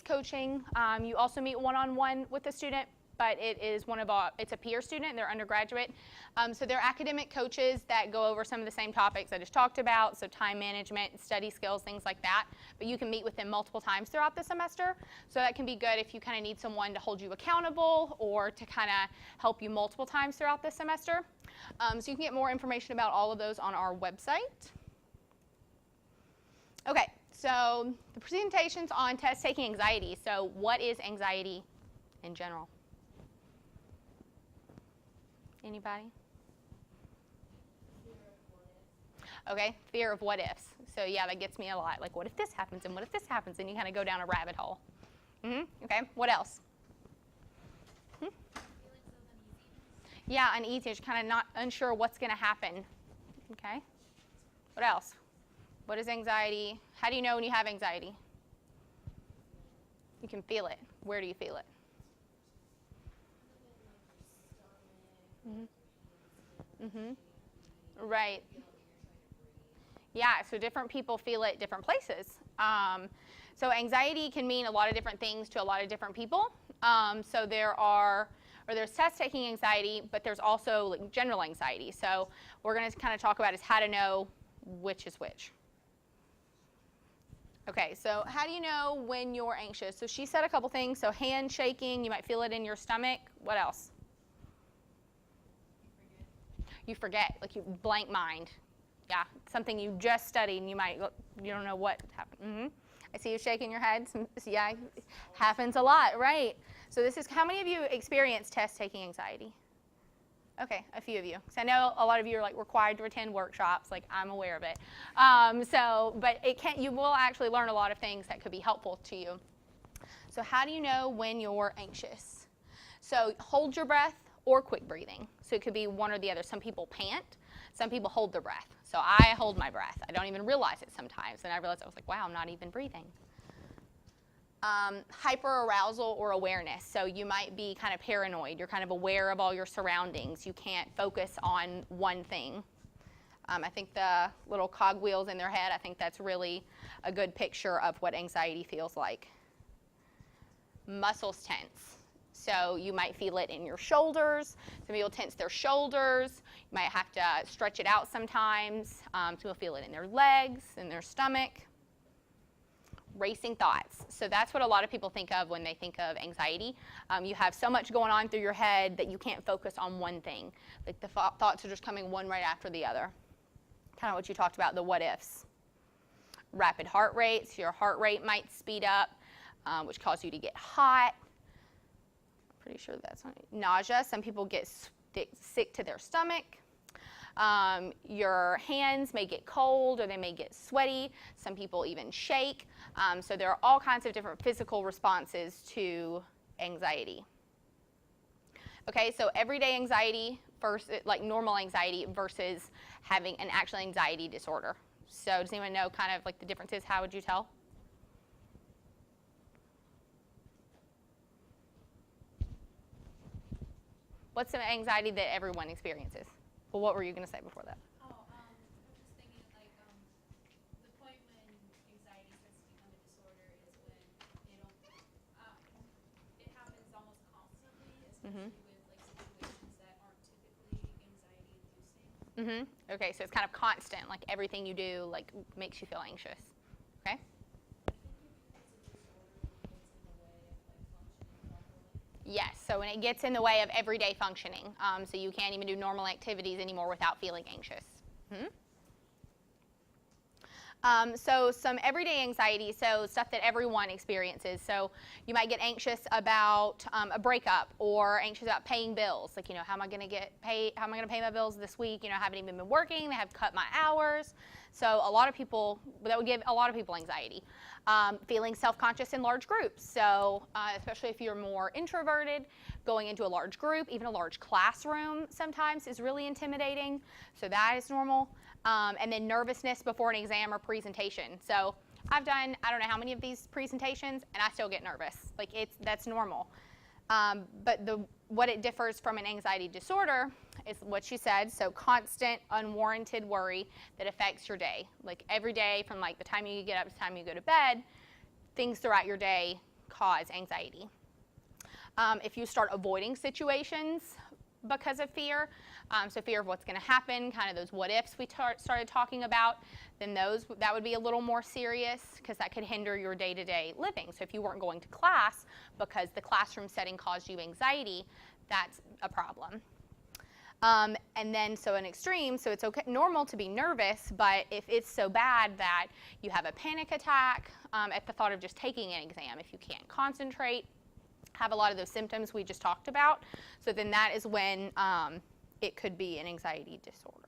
coaching. You also meet one-on-one with the student, but it is it's a peer student, they're undergraduate. So they're academic coaches that go over some of the same topics I just talked about, so time management, study skills, things like that. But you can meet with them multiple times throughout the semester, so that can be good if you kind of need someone to hold you accountable or to kind of help you multiple times throughout the semester. So you can get more information about all of those on our website. Okay, so the presentation's on test-taking anxiety. So what is anxiety in general? Anybody? Okay, fear of what ifs. So yeah, that gets me a lot. Like, what if this happens, and what if this happens? And you kind of go down a rabbit hole. Okay, what else? Yeah, uneasiness, kind of not unsure what's going to happen. Okay, what else? What is anxiety? How do you know when you have anxiety? You can feel it. Where do you feel it? Right. Yeah, so different people feel it different places. So anxiety can mean a lot of different things to a lot of different people. So there's test-taking anxiety, but there's also like general anxiety. So we're going to kind of talk about is how to know which is which. Okay, so how do you know when you're anxious? So she said a couple things. So hand shaking, you might feel it in your stomach. What else? You forget, like you blank mind. Yeah, something you just studied and you don't know what happened. I see you shaking your head. Yeah, happens a lot, right? So this is, how many of you experience test-taking anxiety? Okay, a few of you. So I know a lot of you are like required to attend workshops, like I'm aware of it. But you will actually learn a lot of things that could be helpful to you. So how do you know when you're anxious? So hold your breath or quick breathing. So it could be one or the other. Some people pant, some people hold their breath. So I hold my breath. I don't even realize it sometimes. And I realized I was like, wow, I'm not even breathing. Hyperarousal or awareness. So you might be kind of paranoid. You're kind of aware of all your surroundings. You can't focus on one thing. I think the little cogwheels in their head, I think that's really a good picture of what anxiety feels like. Muscles tense. So you might feel it in your shoulders. Some people tense their shoulders. You might have to stretch it out sometimes. Some people feel it in their legs, in their stomach. Racing thoughts. So that's what a lot of people think of when they think of anxiety. You have so much going on through your head that you can't focus on one thing. Like the thoughts are just coming one right after the other. Kind of what you talked about, the what ifs. Rapid heart rate. So your heart rate might speed up, which causes you to get hot. Pretty sure that's not it. Nausea. Some people get sick to their stomach. Your hands may get cold or they may get sweaty. Some people even shake. So there are all kinds of different physical responses to anxiety. Okay, so everyday anxiety versus like normal anxiety versus having an actual anxiety disorder. So does anyone know kind of like the differences? How would you tell? What's the anxiety that everyone experiences? Well, what were you going to say before that? I was just thinking, like, the point when anxiety starts to become a disorder is when it happens almost constantly, especially with like situations that aren't typically anxiety-inducing. Okay, so it's kind of constant, like everything you do like makes you feel anxious. Okay. Yes, so when it gets in the way of everyday functioning, so you can't even do normal activities anymore without feeling anxious. So some everyday anxiety, so stuff that everyone experiences. So you might get anxious about a breakup or anxious about paying bills. Like, how am I going to pay my bills this week? I haven't even been working. They have cut my hours. So that would give a lot of people anxiety. Feeling self-conscious in large groups. So especially if you're more introverted, going into a large group, even a large classroom sometimes is really intimidating. So that is normal. And then nervousness before an exam or presentation. So I've done, I don't know how many of these presentations, and I still get nervous. Like that's normal. But what it differs from an anxiety disorder is what she said. So constant, unwarranted worry that affects your day. Like every day from like the time you get up to the time you go to bed, things throughout your day cause anxiety. If you start avoiding situations because of fear, so fear of what's going to happen, kind of those what ifs we started talking about, then that would be a little more serious because that could hinder your day-to-day living. So if you weren't going to class because the classroom setting caused you anxiety, that's a problem. And then, so an extreme, so it's okay, normal to be nervous, but if it's so bad that you have a panic attack at the thought of just taking an exam, if you can't concentrate, have a lot of those symptoms we just talked about, so then that is when it could be an anxiety disorder.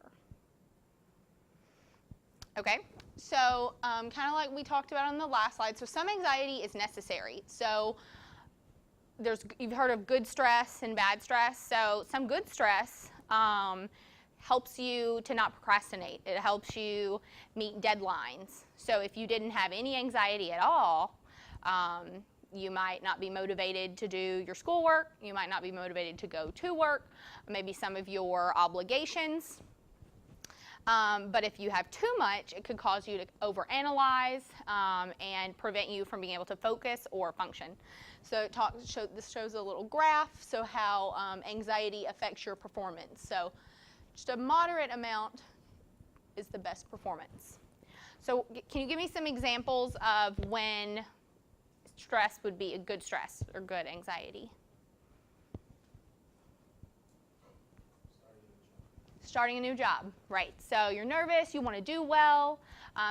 Okay, so kind of like we talked about on the last slide, so some anxiety is necessary. So you've heard of good stress and bad stress. So some good stress helps you to not procrastinate. It helps you meet deadlines. So if you didn't have any anxiety at all, you might not be motivated to do your schoolwork. You might not be motivated to go to work, maybe some of your obligations. But if you have too much, it could cause you to overanalyze and prevent you from being able to focus or function. So this shows a little graph, so how anxiety affects your performance. So just a moderate amount is the best performance. So can you give me some examples of when stress would be a good stress or good anxiety? Starting a new job, right. So you're nervous, you want to do well,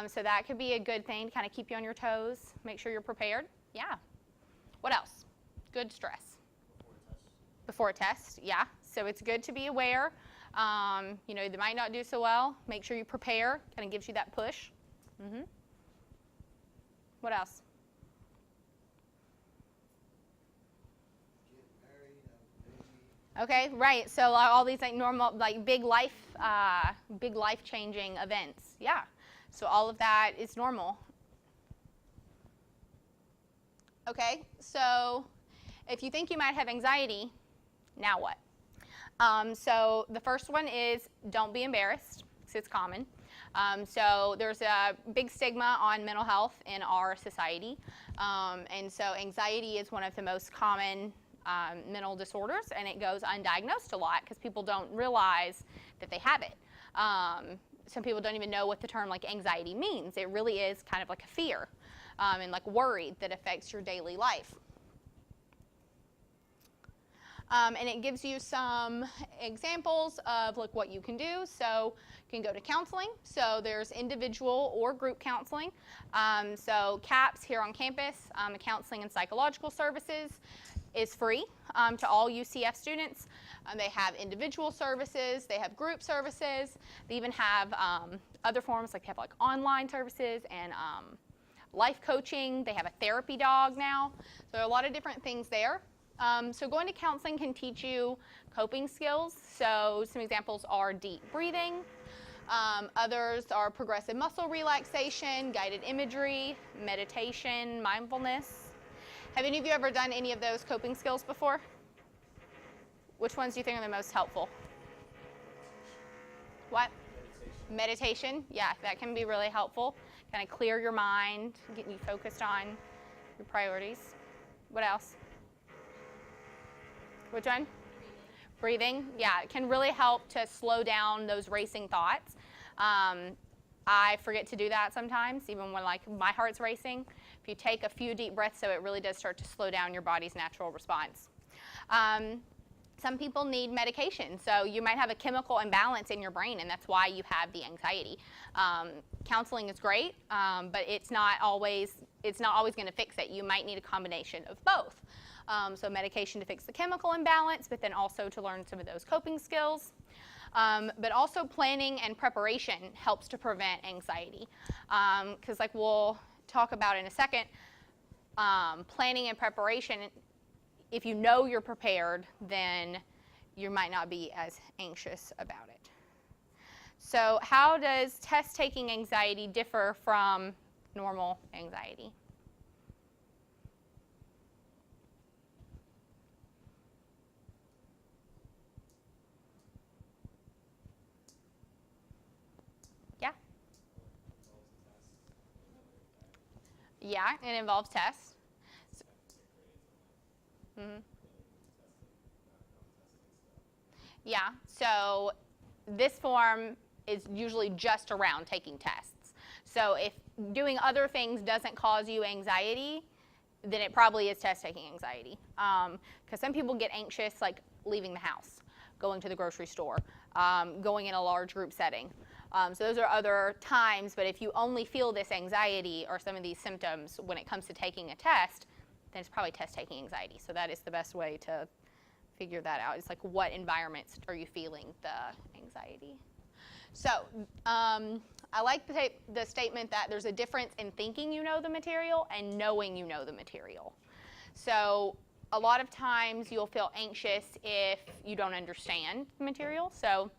so that could be a good thing to kind of keep you on your toes, make sure you're prepared. Yeah. What else? Good stress. Before a test, yeah. So it's good to be aware. You know, they might not do so well. Make sure you prepare, kind of gives you that push. What else? Okay, right. So all these like normal, like big life-changing events. Yeah. So all of that is normal. Okay. So if you think you might have anxiety, now what? So the first one is don't be embarrassed, because it's common. So there's a big stigma on mental health in our society, and so anxiety is one of the most common mental disorders, and it goes undiagnosed a lot because people don't realize that they have it. Some people don't even know what the term like anxiety means. It really is kind of like a fear and like worry that affects your daily life. And it gives you some examples of like what you can do. So you can go to counseling. So there's individual or group counseling. So CAPS here on campus, Counseling and Psychological Services, is free to all UCF students. They have individual services, they have group services, they even have other forms, like they have like online services and life coaching. They have a therapy dog now. So there are a lot of different things there. So going to counseling can teach you coping skills. So some examples are deep breathing. Others are progressive muscle relaxation, guided imagery, meditation, mindfulness. Have any of you ever done any of those coping skills before? Which ones do you think are the most helpful? What? Meditation. Yeah, that can be really helpful. Kind of clear your mind, getting you focused on your priorities. What else? Which one? Breathing. Yeah, it can really help to slow down those racing thoughts. I forget to do that sometimes, even when like my heart's racing. If you take a few deep breaths, so it really does start to slow down your body's natural response. Some people need medication, so you might have a chemical imbalance in your brain, and that's why you have the anxiety. Counseling is great, but it's not always going to fix it. You might need a combination of both. So medication to fix the chemical imbalance, but then also to learn some of those coping skills. But also planning and preparation helps to prevent anxiety. Because like we'll talk about in a second, planning and preparation, if you know you're prepared, then you might not be as anxious about it. So how does test-taking anxiety differ from normal anxiety? Yeah? Yeah, it involves tests. Mhm. Yeah, so this form is usually just around taking tests. So if doing other things doesn't cause you anxiety, then it probably is test taking anxiety. Because some people get anxious like leaving the house, going to the grocery store, going in a large group setting. So those are other times, but if you only feel this anxiety or some of these symptoms when it comes to taking a test, then it's probably test taking anxiety. So that is the best way to figure that out. It's like, what environments are you feeling the anxiety? So I like the statement that there's a difference in thinking you know the material and knowing you know the material. So a lot of times you'll feel anxious if you don't understand the material. So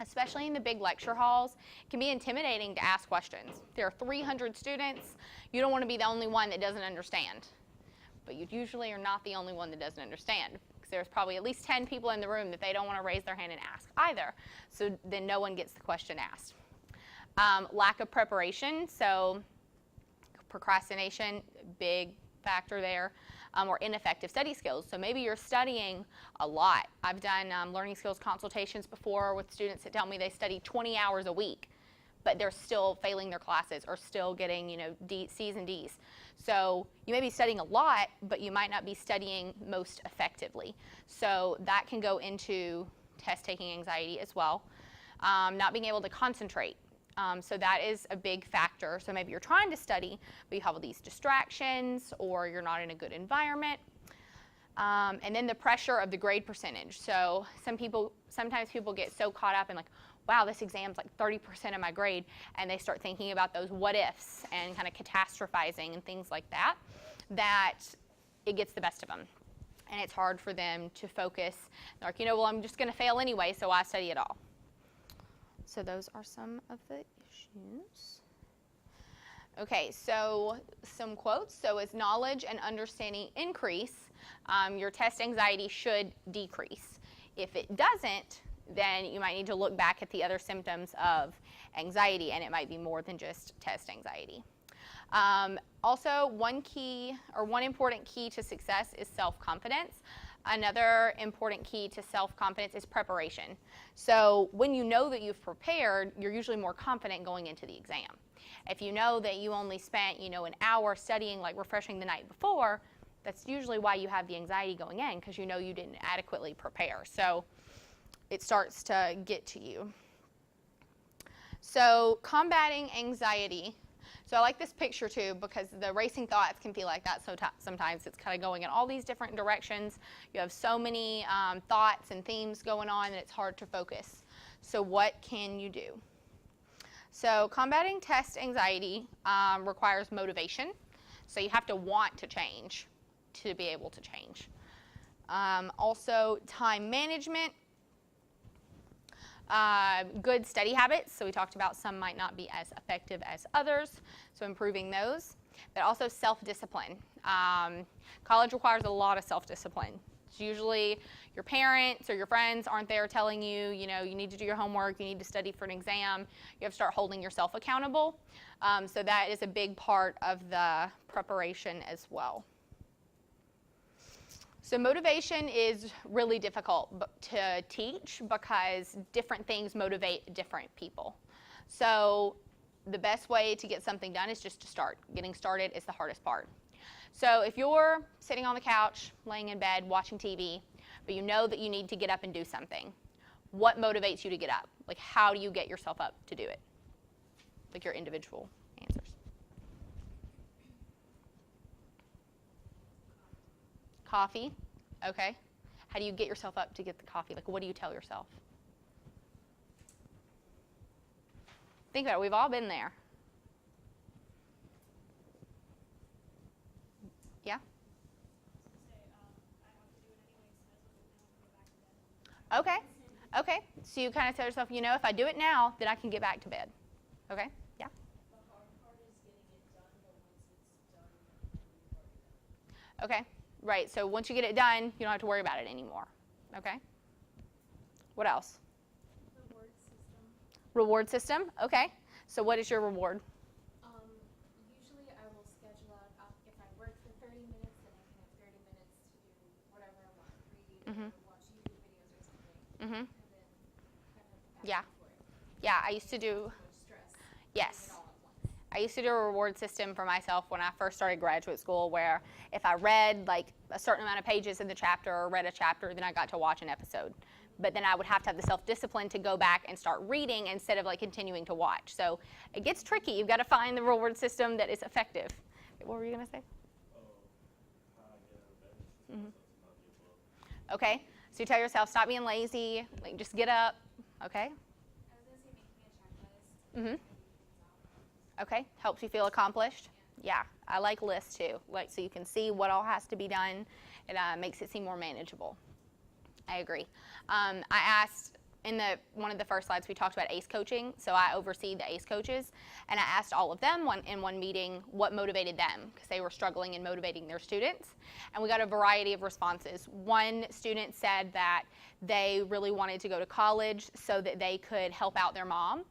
especially in the big lecture halls, it can be intimidating to ask questions. There are 300 students. You don't want to be the only one that doesn't understand. But you usually are not the only one that doesn't understand. There's probably at least 10 people in the room that they don't want to raise their hand and ask either. So then no one gets the question asked. Lack of preparation, so procrastination, big factor there, or ineffective study skills. So maybe you're studying a lot. I've done learning skills consultations before with students that tell me they study 20 hours a week, but they're still failing their classes or still getting, C's and D's. So you may be studying a lot, but you might not be studying most effectively. So that can go into test-taking anxiety as well. Not being able to concentrate. So that is a big factor. So maybe you're trying to study, but you have all these distractions, or you're not in a good environment. And then the pressure of the grade percentage. So sometimes people get so caught up in like, wow, this exam's like 30% of my grade, and they start thinking about those what ifs and kind of catastrophizing and things like that, that it gets the best of them. And it's hard for them to focus. They're like, well, I'm just going to fail anyway, so why study at all? So those are some of the issues. Okay, so some quotes. So as knowledge and understanding increase, your test anxiety should decrease. If it doesn't, then you might need to look back at the other symptoms of anxiety, and it might be more than just test anxiety. Also, one important key to success is self-confidence. Another important key to self-confidence is preparation. So when you know that you've prepared, you're usually more confident going into the exam. If you know that you only spent, an hour studying, like refreshing the night before, that's usually why you have the anxiety going in, because you know you didn't adequately prepare. So it starts to get to you. So combating anxiety. So I like this picture too, because the racing thoughts can feel like that sometimes. It's kind of going in all these different directions. You have so many thoughts and themes going on that it's hard to focus. So what can you do? So combating test anxiety requires motivation. So you have to want to change to be able to change. Also, time management. Good study habits. So we talked about some might not be as effective as others, so improving those. But also self-discipline. College requires a lot of self-discipline. It's usually your parents or your friends aren't there telling you, you need to do your homework, you need to study for an exam. You have to start holding yourself accountable. So that is a big part of the preparation as well. So motivation is really difficult to teach because different things motivate different people. So the best way to get something done is just to start. Getting started is the hardest part. So if you're sitting on the couch, laying in bed, watching TV, but you know that you need to get up and do something, what motivates you to get up? Like, how do you get yourself up to do it? Like your individual answers. Coffee, okay. How do you get yourself up to get the coffee? Like, what do you tell yourself? Think about it, we've all been there. Yeah? Okay, okay. So you kind of tell yourself, if I do it now, then I can get back to bed. Okay, yeah? The hard part is getting it done, but once it's done, you've already done it. Okay, right. So once you get it done, you don't have to worry about it anymore. Okay? What else? Reward system. Reward system, okay. So what is your reward? Usually I will schedule out, if I work for 30 minutes, then I can have 30 minutes to do Yeah. before. Yeah, I used to do, Stress. yes. All at once. I used to do a reward system for myself when I first started graduate school where if I read like a certain amount of pages in the chapter or read a chapter, then I got to watch an episode. But then I would have to have the self-discipline to go back and start reading instead of like continuing to watch. So it gets tricky. You've got to find the reward system that is effective. What were you going to say? Okay, so you tell yourself, stop being lazy, like just get up, okay? I was going to say making a checklist. Mm-hmm. Okay, helps you feel accomplished. Yeah, I like lists too, like so you can see what all has to be done. It makes it seem more manageable. I agree. I asked in one of the first slides we talked about ACE coaching, so I oversee the ACE coaches, and I asked all of them in one meeting what motivated them because they were struggling in motivating their students, and we got a variety of responses. One student said that they really wanted to go to college so that they could help out their mom.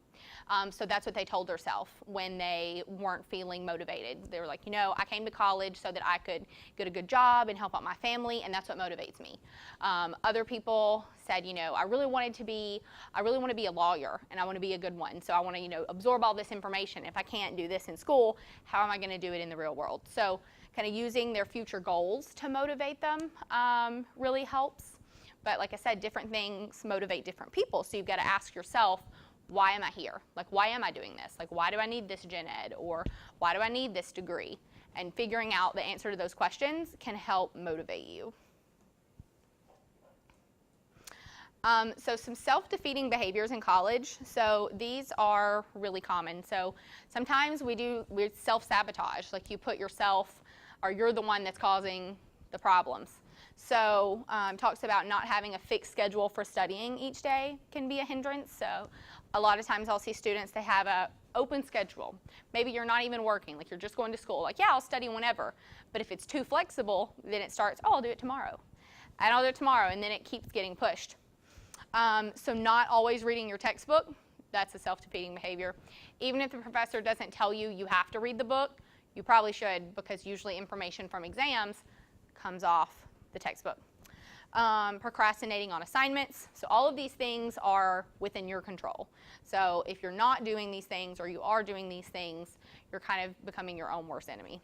So that's what they told themselves when they weren't feeling motivated. They were like, I came to college so that I could get a good job and help out my family, and that's what motivates me. Other people said, I really want to be a lawyer, and I want to be a good one. So I want to, absorb all this information. If I can't do this in school, how am I going to do it in the real world? So kind of using their future goals to motivate them really helps. But like I said, different things motivate different people. So you've got to ask yourself, why am I here? Like, why am I doing this? Like, why do I need this gen ed? Or why do I need this degree? And figuring out the answer to those questions can help motivate you. So some self-defeating behaviors in college. So these are really common. So sometimes we self-sabotage. Like you put yourself, or you're the one that's causing the problems. So talks about not having a fixed schedule for studying each day can be a hindrance. So a lot of times I'll see students, they have a open schedule. Maybe you're not even working, like you're just going to school. Like, yeah, I'll study whenever. But if it's too flexible, then it starts, I'll do it tomorrow. And I'll do it tomorrow, and then it keeps getting pushed. So not always reading your textbook, that's a self-defeating behavior. Even if the professor doesn't tell you you have to read the book, you probably should, because usually information from exams comes off the textbook. Procrastinating on assignments. So all of these things are within your control. So if you're not doing these things or you are doing these things, you're kind of becoming your own worst enemy.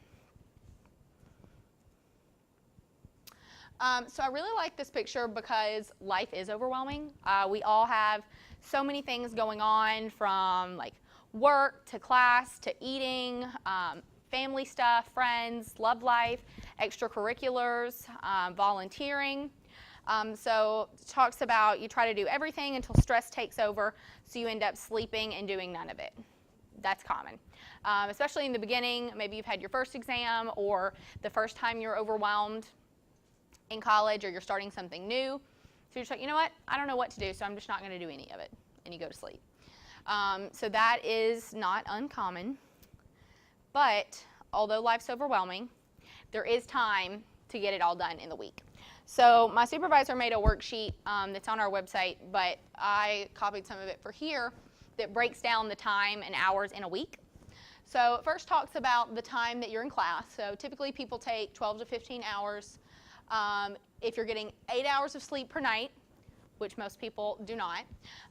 So I really like this picture because life is overwhelming. We all have so many things going on, from like work to class to eating, family stuff, friends, love life, extracurriculars, volunteering. So it talks about you try to do everything until stress takes over, so you end up sleeping and doing none of it. That's common. Especially in the beginning, maybe you've had your first exam or the first time you're overwhelmed in college, or you're starting something new. So you're just like, you know what, I don't know what to do, so I'm just not going to do any of it, and you go to sleep. So that is not uncommon, but although life's overwhelming, there is time to get it all done in the week. So my supervisor made a worksheet that's on our website, but I copied some of it for here that breaks down the time and hours in a week. So it first talks about the time that you're in class. So typically people take 12 to 15 hours. If you're getting 8 hours of sleep per night, which most people do not,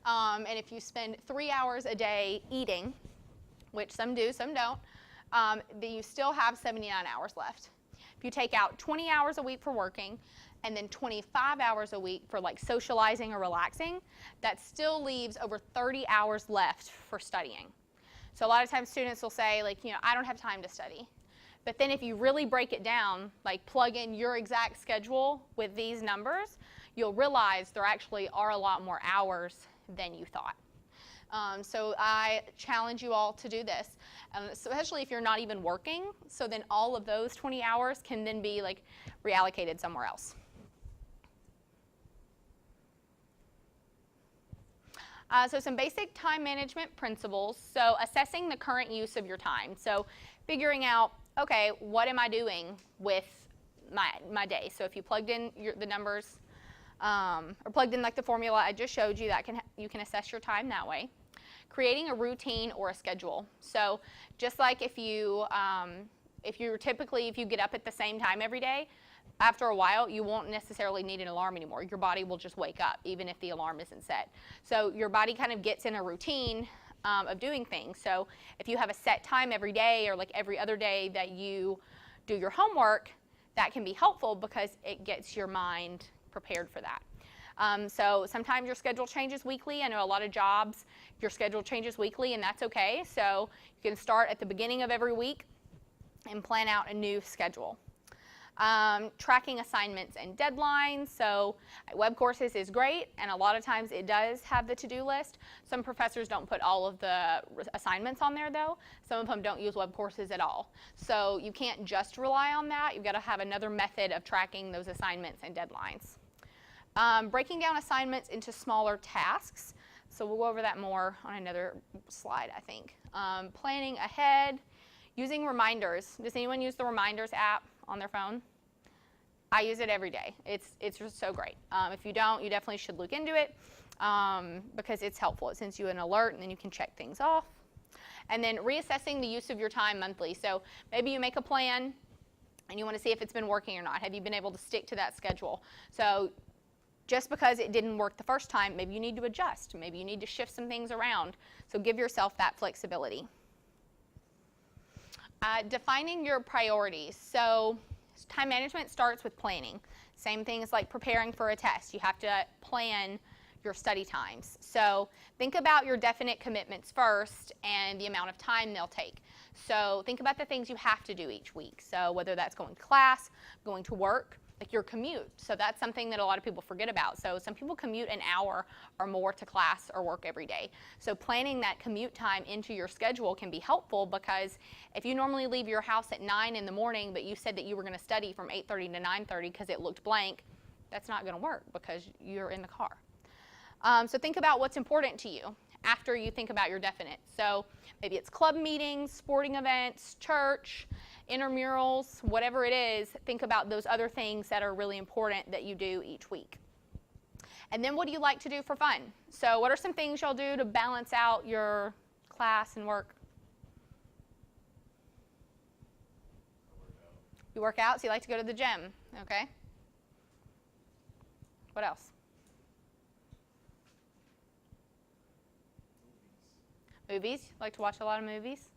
and if you spend 3 hours a day eating, which some do, some don't, then you still have 79 hours left. If you take out 20 hours a week for working, and then 25 hours a week for like socializing or relaxing, that still leaves over 30 hours left for studying. So a lot of times students will say, like, I don't have time to study. But then if you really break it down, like plug in your exact schedule with these numbers, you'll realize there actually are a lot more hours than you thought. So I challenge you all to do this, especially if you're not even working. So then all of those 20 hours can then be like reallocated somewhere else. So some basic time management principles. So assessing the current use of your time. So figuring out, okay, what am I doing with my day? So if you plugged in the numbers, or plugged in like the formula I just showed you, you can assess your time that way. Creating a routine or a schedule. So just like if you get up at the same time every day, after a while, you won't necessarily need an alarm anymore. Your body will just wake up, even if the alarm isn't set. So your body kind of gets in a routine of doing things. So if you have a set time every day or like every other day that you do your homework, that can be helpful because it gets your mind prepared for that. So sometimes your schedule changes weekly. I know a lot of jobs, your schedule changes weekly, and that's okay. So you can start at the beginning of every week and plan out a new schedule. Tracking assignments and deadlines. So web courses is great, and a lot of times it does have the to-do list. Some professors don't put all of the assignments on there though. Some of them don't use web courses at all. So you can't just rely on that. You've got to have another method of tracking those assignments and deadlines. Breaking down assignments into smaller tasks. So we'll go over that more on another slide, I think. Planning ahead. Using reminders. Does anyone use the Reminders app on their phone? I use it every day. It's just so great. If you don't, you definitely should look into it because it's helpful. It sends you an alert, and then you can check things off. And then reassessing the use of your time monthly. So maybe you make a plan, and you want to see if it's been working or not. Have you been able to stick to that schedule? So just because it didn't work the first time, maybe you need to adjust. Maybe you need to shift some things around. So give yourself that flexibility. Defining your priorities. So time management starts with planning. Same thing as like preparing for a test. You have to plan your study times. So think about your definite commitments first and the amount of time they'll take. So think about the things you have to do each week. So whether that's going to class, going to work, like your commute. So that's something that a lot of people forget about. So some people commute an hour or more to class or work every day. So planning that commute time into your schedule can be helpful because if you normally leave your house at 9 in the morning, but you said that you were going to study from 8:30 to 9:30 because it looked blank, that's not going to work because you're in the car. So think about what's important to you after you think about your definite. So maybe it's club meetings, sporting events, church, intramurals, whatever it is. Think about those other things that are really important that you do each week. And then what do you like to do for fun? So what are some things you'll do to balance out your class and work? You work out, so you like to go to the gym, okay? What else? Movies. You like to watch a lot of movies?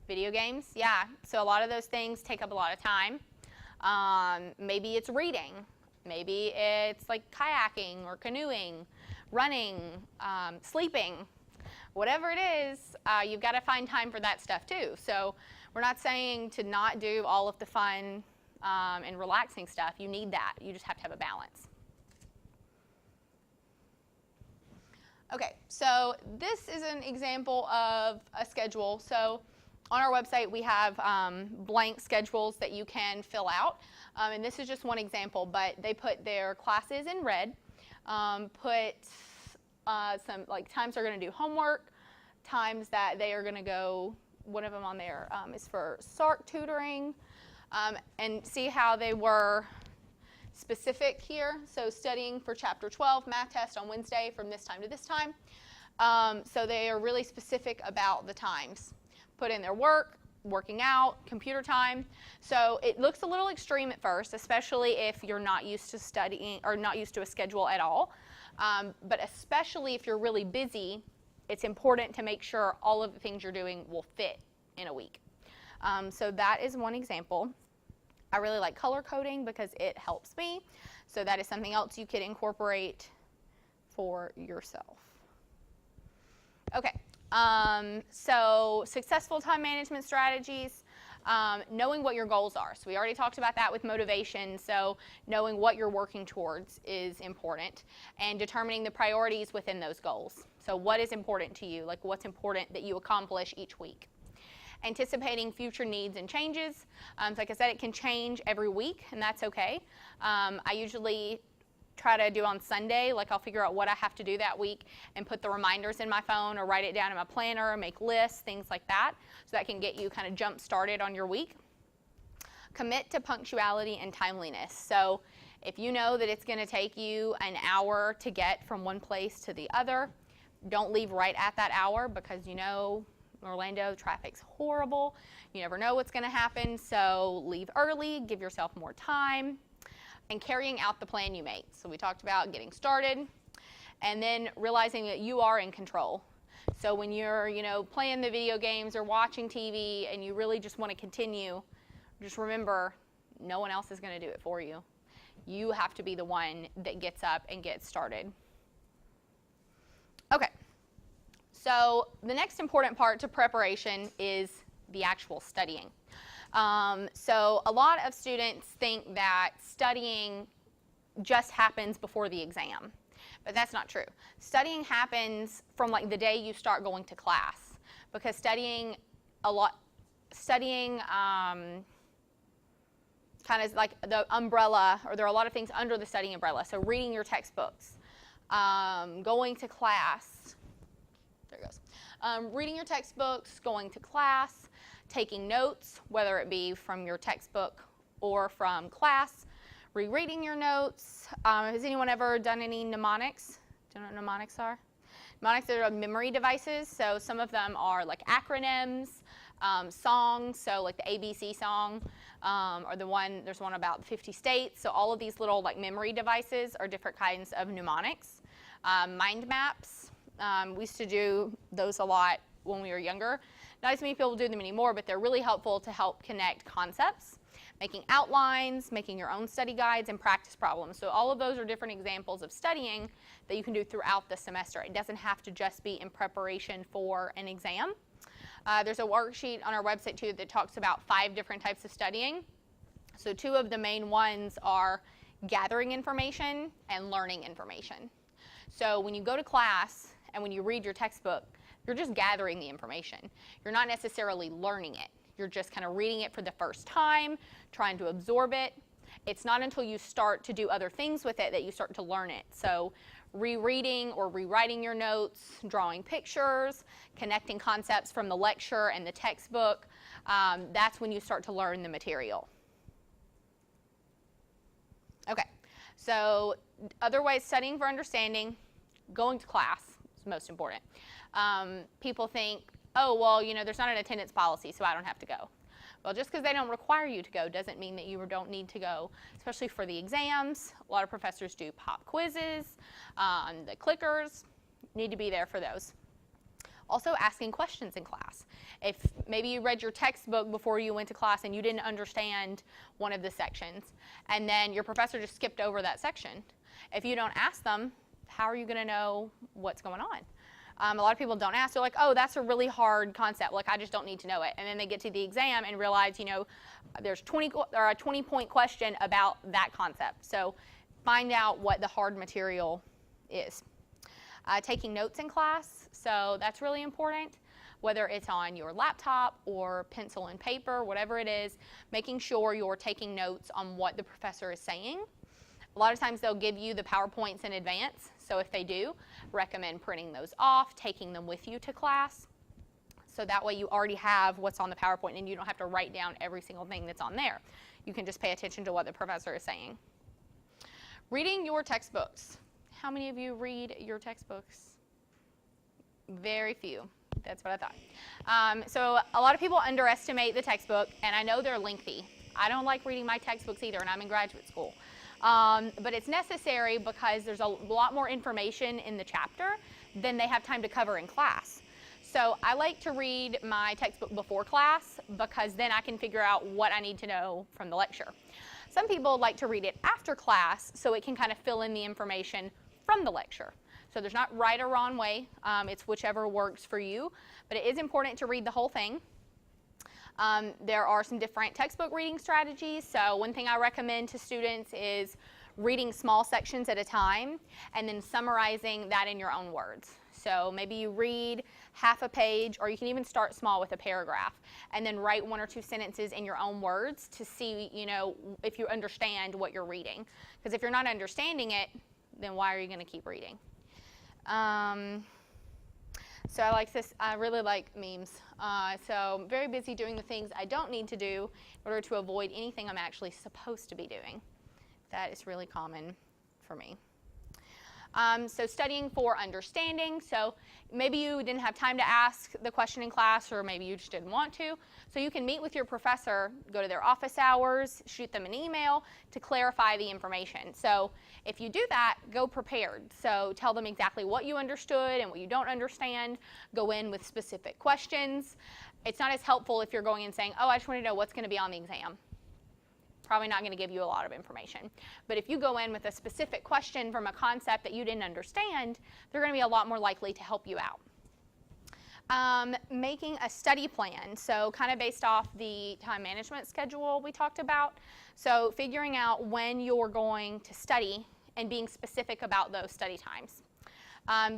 Video games, yeah. So a lot of those things take up a lot of time. Maybe it's reading. Maybe it's like kayaking or canoeing, running, sleeping. Whatever it is, you've got to find time for that stuff too. So we're not saying to not do all of the fun and relaxing stuff. You need that. You just have to have a balance. Okay, so this is an example of a schedule. So on our website, we have blank schedules that you can fill out. And this is just one example, but they put their classes in red, put some like times they're going to do homework, times that they are going to go, one of them on there is for SARC tutoring, and see how they were specific here. So studying for chapter 12, math test on Wednesday from this time to this time. So they are really specific about the times. Put in their work, working out, computer time. So it looks a little extreme at first, especially if you're not used to studying or not used to a schedule at all. But especially if you're really busy, it's important to make sure all of the things you're doing will fit in a week. So that is one example. I really like color coding because it helps me. So that is something else you could incorporate for yourself. Okay, so successful time management strategies, knowing what your goals are. So we already talked about that with motivation, so knowing what you're working towards is important, and determining the priorities within those goals. So what is important to you, like what's important that you accomplish each week. Anticipating future needs and changes. So like I said, it can change every week, and that's okay. I usually try to do on Sunday, like I'll figure out what I have to do that week and put the reminders in my phone or write it down in my planner, make lists, things like that, so that can get you kind of jump started on your week. Commit to punctuality and timeliness. So if you know that it's going to take you an hour to get from one place to the other, don't leave right at that hour because you know Orlando, traffic's horrible. You never know what's going to happen, so leave early, give yourself more time, and carrying out the plan you make. So we talked about getting started, and then realizing that you are in control. So when you're, playing the video games or watching TV and you really just want to continue, just remember, no one else is going to do it for you. You have to be the one that gets up and gets started. Okay. So the next important part to preparation is the actual studying. So a lot of students think that studying just happens before the exam, but that's not true. Studying happens from like the day you start going to class, because studying kind of like the umbrella, or there are a lot of things under the study umbrella. So reading your textbooks, going to class, there it goes. Reading your textbooks, going to class, taking notes, whether it be from your textbook or from class, rereading your notes. Has anyone ever done any mnemonics? Do you know what mnemonics are? Mnemonics are memory devices. So some of them are like acronyms, songs, so like the ABC song, or there's one about 50 states. So all of these little like memory devices are different kinds of mnemonics. Mind maps, we used to do those a lot when we were younger. Not as many people do them anymore, but they're really helpful to help connect concepts, making outlines, making your own study guides, and practice problems. So all of those are different examples of studying that you can do throughout the semester. It doesn't have to just be in preparation for an exam. There's a worksheet on our website too that talks about 5 different types of studying. So 2 of the main ones are gathering information and learning information. So when you go to class and when you read your textbook, you're just gathering the information. You're not necessarily learning it. You're just kind of reading it for the first time, trying to absorb it. It's not until you start to do other things with it that you start to learn it. So rereading or rewriting your notes, drawing pictures, connecting concepts from the lecture and the textbook, that's when you start to learn the material. Okay, so other ways studying for understanding, going to class is most important. People think, oh, well, there's not an attendance policy, so I don't have to go. Well, just because they don't require you to go doesn't mean that you don't need to go, especially for the exams. A lot of professors do pop quizzes, the clickers, need to be there for those. Also, asking questions in class. If maybe you read your textbook before you went to class and you didn't understand one of the sections, and then your professor just skipped over that section. If you don't ask them, how are you going to know what's going on? A lot of people don't ask. They're like, oh, that's a really hard concept. Like, I just don't need to know it. And then they get to the exam and realize, there's a 20-point question about that concept. So find out what the hard material is. Taking notes in class. So that's really important, whether it's on your laptop or pencil and paper, whatever it is, making sure you're taking notes on what the professor is saying. A lot of times they'll give you the PowerPoints in advance. So if they do, recommend printing those off, taking them with you to class. So that way you already have what's on the PowerPoint and you don't have to write down every single thing that's on there. You can just pay attention to what the professor is saying. Reading your textbooks. How many of you read your textbooks? Very few. That's what I thought. So a lot of people underestimate the textbook, and I know they're lengthy. I don't like reading my textbooks either, and I'm in graduate school. But it's necessary because there's a lot more information in the chapter than they have time to cover in class. So I like to read my textbook before class because then I can figure out what I need to know from the lecture. Some people like to read it after class so it can kind of fill in the information from the lecture. So there's not right or wrong way. It's whichever works for you. But it is important to read the whole thing. There are some different textbook reading strategies. So one thing I recommend to students is reading small sections at a time and then summarizing that in your own words. So maybe you read half a page, or you can even start small with a paragraph and then write 1 or 2 sentences in your own words to see, if you understand what you're reading. Because if you're not understanding it, then why are you going to keep reading? So I like this. I really like memes. So I'm very busy doing the things I don't need to do in order to avoid anything I'm actually supposed to be doing. That is really common for me. So studying for understanding. So maybe you didn't have time to ask the question in class, or maybe you just didn't want to. So you can meet with your professor, go to their office hours, shoot them an email to clarify the information. So if you do that, go prepared. So tell them exactly what you understood and what you don't understand. Go in with specific questions. It's not as helpful if you're going in saying, oh, I just want to know what's going to be on the exam. Probably not going to give you a lot of information. But if you go in with a specific question from a concept that you didn't understand, they're going to be a lot more likely to help you out. Making a study plan, so kind of based off the time management schedule we talked about. So figuring out when you're going to study and being specific about those study times.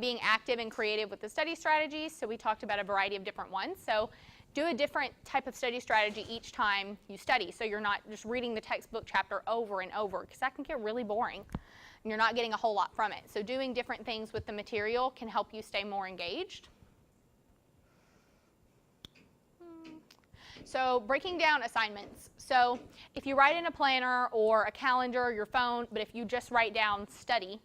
Being active and creative with the study strategies, so we talked about a variety of different ones. So do a different type of study strategy each time you study, so you're not just reading the textbook chapter over and over, because that can get really boring and you're not getting a whole lot from it. So doing different things with the material can help you stay more engaged. So breaking down assignments. So if you write in a planner or a calendar or your phone, but if you just write down study,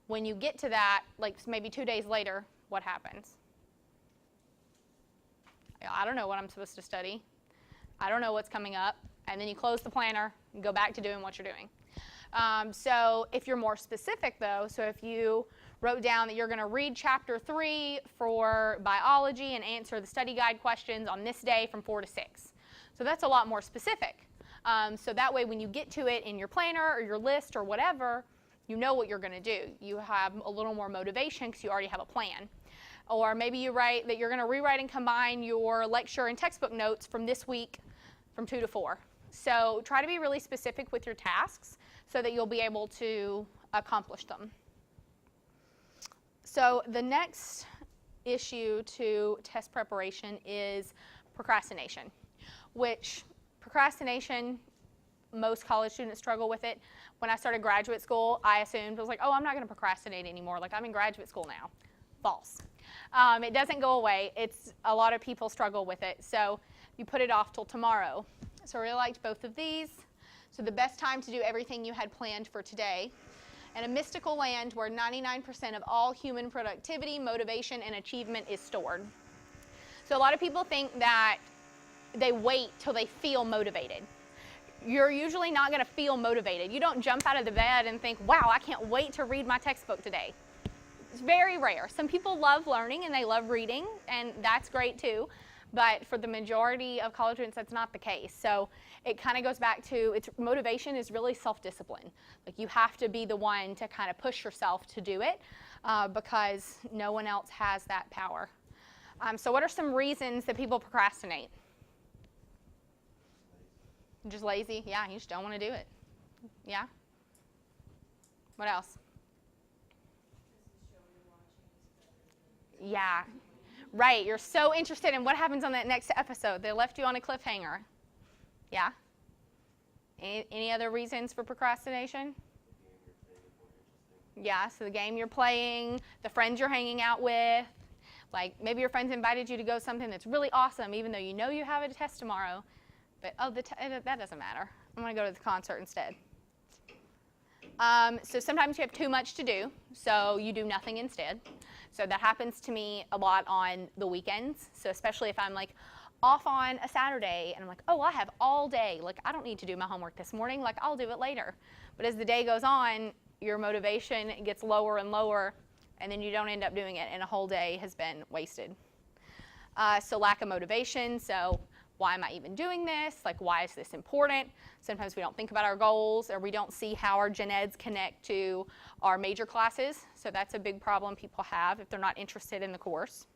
when you get to that, like maybe 2 days later, what happens? I don't know what I'm supposed to study. I don't know what's coming up. And then you close the planner and go back to doing what you're doing. So if you're more specific, though, so if you wrote down that you're going to read chapter 3 for biology and answer the study guide questions on this day from 4 to 6. So that's a lot more specific. So that way when you get to it in your planner or your list or whatever, you know what you're going to do. You have a little more motivation because you already have a plan. Or maybe you write that you're going to rewrite and combine your lecture and textbook notes from this week from 2 to 4. So try to be really specific with your tasks so that you'll be able to accomplish them. So the next issue to test preparation is procrastination, which procrastination, most college students struggle with it. When I started graduate school, I assumed, I was like, oh, I'm not going to procrastinate anymore. Like, I'm in graduate school now. False. It doesn't go away. A lot of people struggle with it. So you put it off till tomorrow. So I really liked both of these. So the best time to do everything you had planned for today. And a mystical land where 99% of all human productivity, motivation, and achievement is stored. So a lot of people think that they wait till they feel motivated. You're usually not going to feel motivated. You don't jump out of the bed and think, wow, I can't wait to read my textbook today. It's very rare. Some people love learning and they love reading, and that's great too. But for the majority of college students, that's not the case. So it kind of goes back to motivation is really self-discipline. Like you have to be the one to kind of push yourself to do it because no one else has that power. So what are some reasons that people procrastinate? Just lazy? Yeah, you just don't want to do it. Yeah? What else? Yeah. Right, you're so interested in what happens on that next episode. They left you on a cliffhanger. Yeah? Any other reasons for procrastination? Yeah, so the game you're playing, the friends you're hanging out with. Like maybe your friends invited you to go something that's really awesome even though you know you have a test tomorrow. But oh, that doesn't matter. I'm going to go to the concert instead. So sometimes you have too much to do, so you do nothing instead. So that happens to me a lot on the weekends. So especially if I'm like off on a Saturday and I'm like, oh, I have all day. Like I don't need to do my homework this morning. Like I'll do it later. But as the day goes on, your motivation gets lower and lower, and then you don't end up doing it, and a whole day has been wasted. So lack of motivation. So why am I even doing this? Like, why is this important? Sometimes we don't think about our goals, or we don't see how our gen eds connect to our major classes. So that's a big problem people have if they're not interested in the course.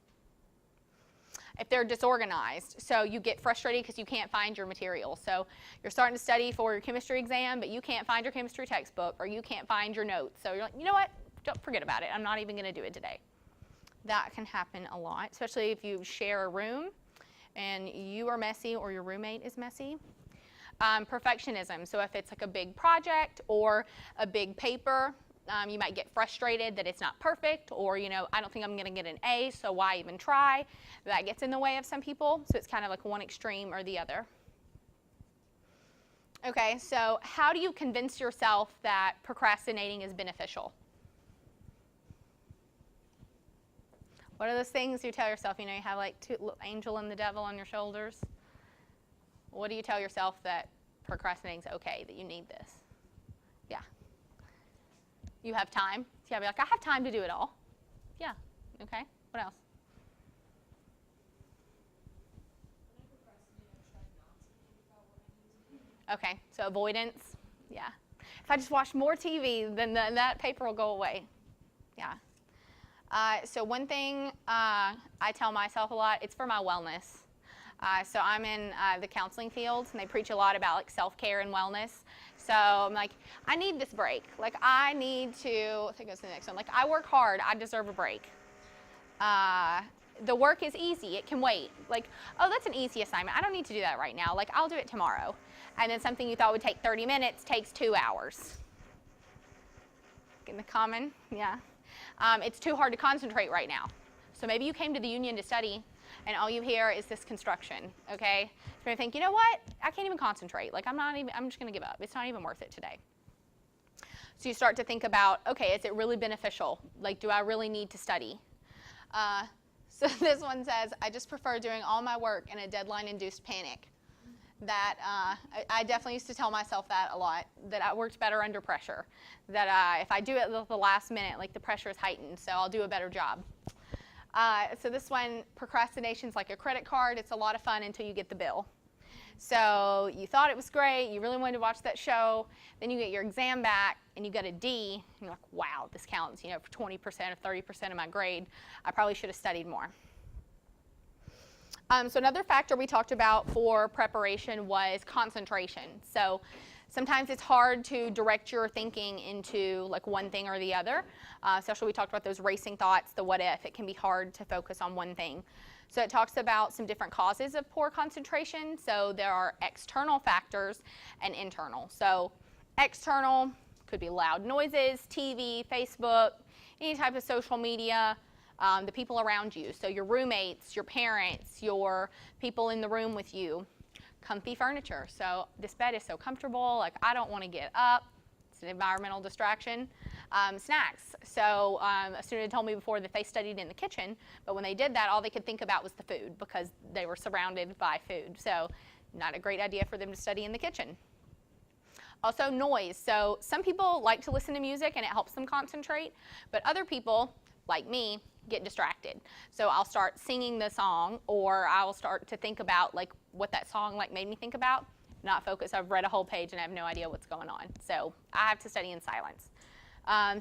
If they're disorganized, so you get frustrated because you can't find your material. So you're starting to study for your chemistry exam, but you can't find your chemistry textbook, or you can't find your notes. So you're like, you know what? Don't forget about it. I'm not even going to do it today. That can happen a lot, especially if you share a room and you are messy or your roommate is messy. Perfectionism, so if it's like a big project or a big paper, you might get frustrated that it's not perfect, or I don't think I'm going to get an A, so why even try? That gets in the way of some people, so it's kind of like one extreme or the other. Okay, so how do you convince yourself that procrastinating is beneficial? What are those things you tell yourself? You know, you have like two angel and the devil on your shoulders. What do you tell yourself that procrastinating is okay, that you need this? Yeah. You have time. So you be like, I have time to do it all. Yeah. Okay. What else? Okay. So avoidance. Yeah. If I just watch more TV, then that paper will go away. Yeah. So one thing I tell myself a lot, it's for my wellness. So I'm in the counseling field, and they preach a lot about like self-care and wellness. So I'm like, I need this break. Like I need to, I think it goes to the next one. Like I work hard, I deserve a break. The work is easy, it can wait. Like, oh, that's an easy assignment. I don't need to do that right now. Like I'll do it tomorrow. And then something you thought would take 30 minutes takes 2 hours. In the common, yeah. It's too hard to concentrate right now. So maybe you came to the union to study, and all you hear is this construction, okay? So you think, you know what? I can't even concentrate. Like, I'm just going to give up. It's not even worth it today. So you start to think about, okay, is it really beneficial? Like, do I really need to study? So this one says, I just prefer doing all my work in a deadline-induced panic. That I definitely used to tell myself that a lot, that I worked better under pressure, that if I do it at the last minute, like the pressure is heightened, so I'll do a better job. So this one, procrastination is like a credit card. It's a lot of fun until you get the bill. So you thought it was great, you really wanted to watch that show, then you get your exam back and you get a D, and you're like, wow, this counts, you know, for 20% or 30% of my grade. I probably should have studied more. So another factor we talked about for preparation was concentration. So sometimes it's hard to direct your thinking into like one thing or the other. Especially we talked about those racing thoughts, the what if. It can be hard to focus on one thing. So it talks about some different causes of poor concentration. So there are external factors and internal. So external could be loud noises, TV, Facebook, any type of social media. The people around you, so your roommates, your parents, your people in the room with you. Comfy furniture, so this bed is so comfortable, like I don't want to get up. It's an environmental distraction. Snacks, so a student told me before that they studied in the kitchen, but when they did that, all they could think about was the food because they were surrounded by food, so not a great idea for them to study in the kitchen. Also noise, so some people like to listen to music and it helps them concentrate, but other people, like me, get distracted. So I'll start singing the song, or I'll start to think about like what that song like made me think about, not focus. I've read a whole page and I have no idea what's going on. So I have to study in silence.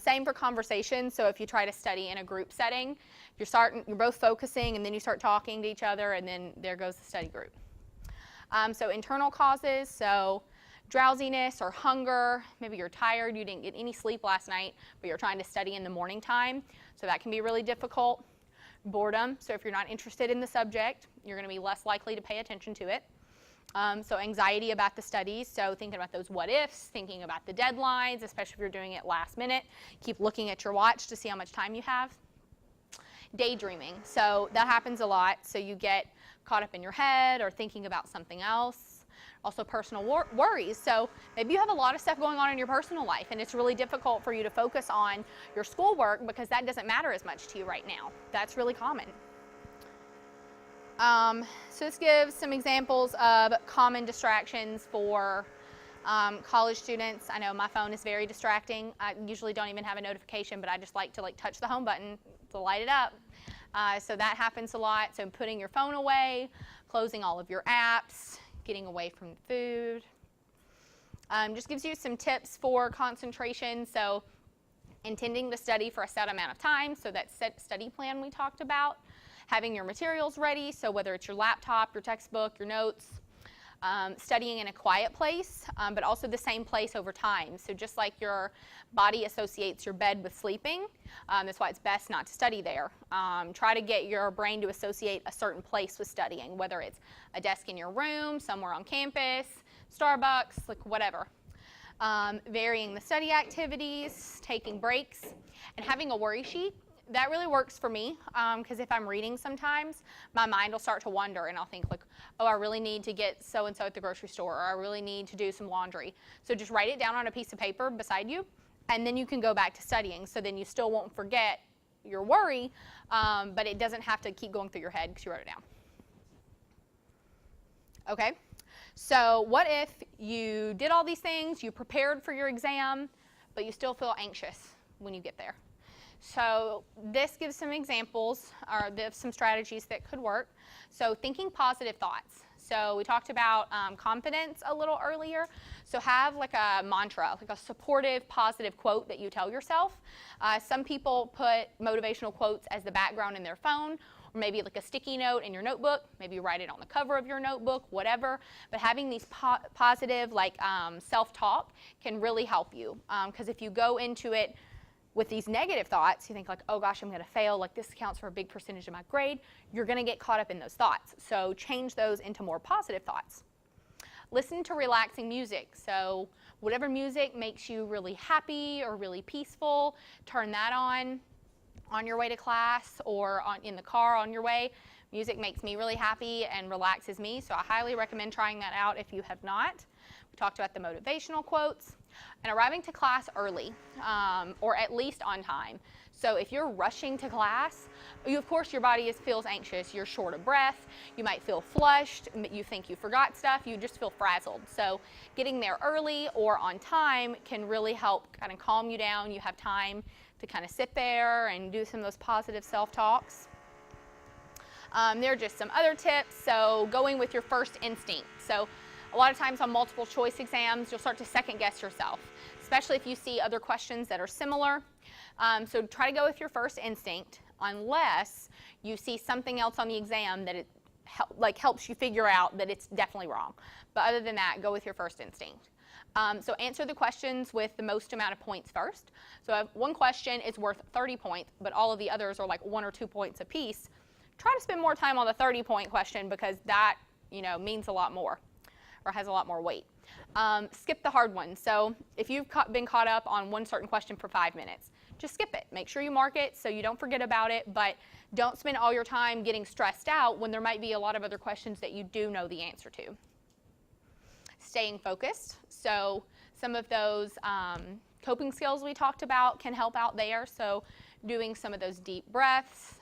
Same for conversation. So if you try to study in a group setting, you're both focusing and then you start talking to each other and then there goes the study group. So internal causes, so drowsiness or hunger, maybe you're tired, you didn't get any sleep last night, but you're trying to study in the morning time, so that can be really difficult. Boredom, so if you're not interested in the subject, you're going to be less likely to pay attention to it. So anxiety about the studies, so thinking about those what ifs, thinking about the deadlines, especially if you're doing it last minute. Keep looking at your watch to see how much time you have. Daydreaming, so that happens a lot, so you get caught up in your head or thinking about something else. Also personal worries, so maybe you have a lot of stuff going on in your personal life and it's really difficult for you to focus on your schoolwork because that doesn't matter as much to you right now. That's really common. So this gives some examples of common distractions for college students. I know my phone is very distracting. I usually don't even have a notification, but I just like to touch the home button to light it up. So that happens a lot. So putting your phone away, closing all of your apps, getting away from food. Just gives you some tips for concentration. So intending to study for a set amount of time, so that set study plan we talked about. Having your materials ready, so whether it's your laptop, your textbook, your notes. Studying in a quiet place, but also the same place over time. So just like your body associates your bed with sleeping, that's why it's best not to study there. Try to get your brain to associate a certain place with studying, whether it's a desk in your room, somewhere on campus, Starbucks, like whatever. Varying the study activities, taking breaks, and having a worry sheet. That really works for me because if I'm reading sometimes, my mind will start to wander and I'll think like, oh, I really need to get so-and-so at the grocery store, or I really need to do some laundry. So just write it down on a piece of paper beside you and then you can go back to studying, so then you still won't forget your worry, but it doesn't have to keep going through your head because you wrote it down. Okay, so what if you did all these things, you prepared for your exam, but you still feel anxious when you get there? So this gives some examples or some strategies that could work. So thinking positive thoughts. So we talked about confidence a little earlier. So have like a mantra, like a supportive, positive quote that you tell yourself. Some people put motivational quotes as the background in their phone, or maybe like a sticky note in your notebook. Maybe you write it on the cover of your notebook, whatever. But having these positive like self-talk can really help you. Because if you go into it with these negative thoughts, you think like, oh gosh, I'm going to fail, like this accounts for a big percentage of my grade, you're going to get caught up in those thoughts. So change those into more positive thoughts. Listen to relaxing music. So whatever music makes you really happy or really peaceful, turn that on your way to class or in the car on your way. Music makes me really happy and relaxes me, so I highly recommend trying that out if you have not. We talked about the motivational quotes. And arriving to class early, or at least on time. So if you're rushing to class, of course your body feels anxious. You're short of breath. You might feel flushed. You think you forgot stuff. You just feel frazzled. So getting there early or on time can really help kind of calm you down. You have time to kind of sit there and do some of those positive self-talks. There are just some other tips. So going with your first instinct. So a lot of times on multiple choice exams, you'll start to second guess yourself, especially if you see other questions that are similar. So try to go with your first instinct unless you see something else on the exam that it helps you figure out that it's definitely wrong. But other than that, go with your first instinct. So answer the questions with the most amount of points first. So if one question is worth 30 points, but all of the others are like 1 or 2 points apiece, try to spend more time on the 30-point question because that means a lot more, or has a lot more weight. Skip the hard ones. So if you've been caught up on one certain question for 5 minutes, just skip it. Make sure you mark it so you don't forget about it, but don't spend all your time getting stressed out when there might be a lot of other questions that you do know the answer to. Staying focused. So some of those coping skills we talked about can help out there. So doing some of those deep breaths,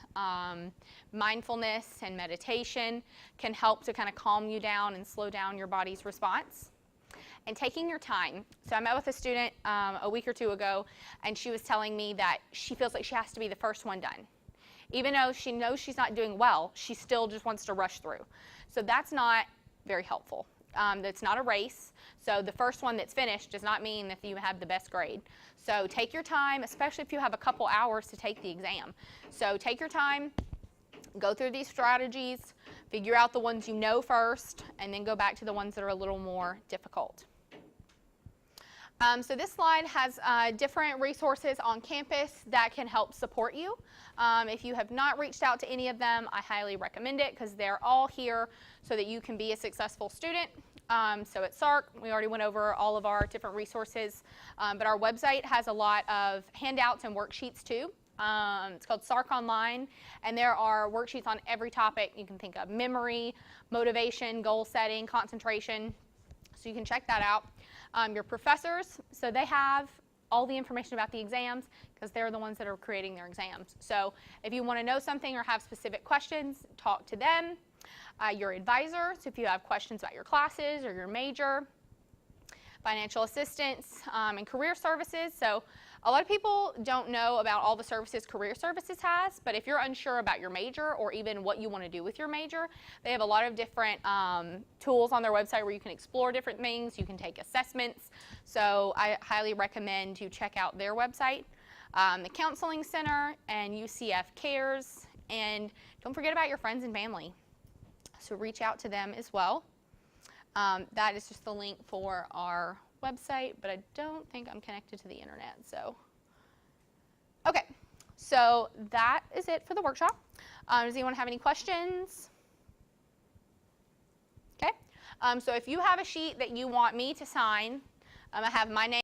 mindfulness and meditation can help to kind of calm you down and slow down your body's response. And taking your time. So I met with a student a week or two ago, and she was telling me that she feels like she has to be the first one done. Even though she knows she's not doing well, she still just wants to rush through. So that's not very helpful. It's not a race. So the first one that's finished does not mean that you have the best grade. So take your time, especially if you have a couple hours to take the exam. So take your time, go through these strategies, figure out the ones you know first, and then go back to the ones that are a little more difficult. So this slide has different resources on campus that can help support you. If you have not reached out to any of them, I highly recommend it because they're all here so that you can be a successful student. So at SARC, we already went over all of our different resources, but our website has a lot of handouts and worksheets too. It's called SARC Online, and there are worksheets on every topic you can think of: memory, motivation, goal setting, concentration. So you can check that out. Your professors, so they have all the information about the exams because they're the ones that are creating their exams. So if you want to know something or have specific questions, talk to them. Your advisor, so if you have questions about your classes or your major. Financial assistance and career services. So a lot of people don't know about all the services career services has, but if you're unsure about your major or even what you want to do with your major, they have a lot of different tools on their website where you can explore different things. You can take assessments. So I highly recommend you check out their website. The Counseling Center and UCF Cares. And don't forget about your friends and family. So reach out to them as well. That is just the link for our website, but I don't think I'm connected to the internet. So, okay, so that is it for the workshop. Does anyone have any questions? Okay, so if you have a sheet that you want me to sign, I have my name.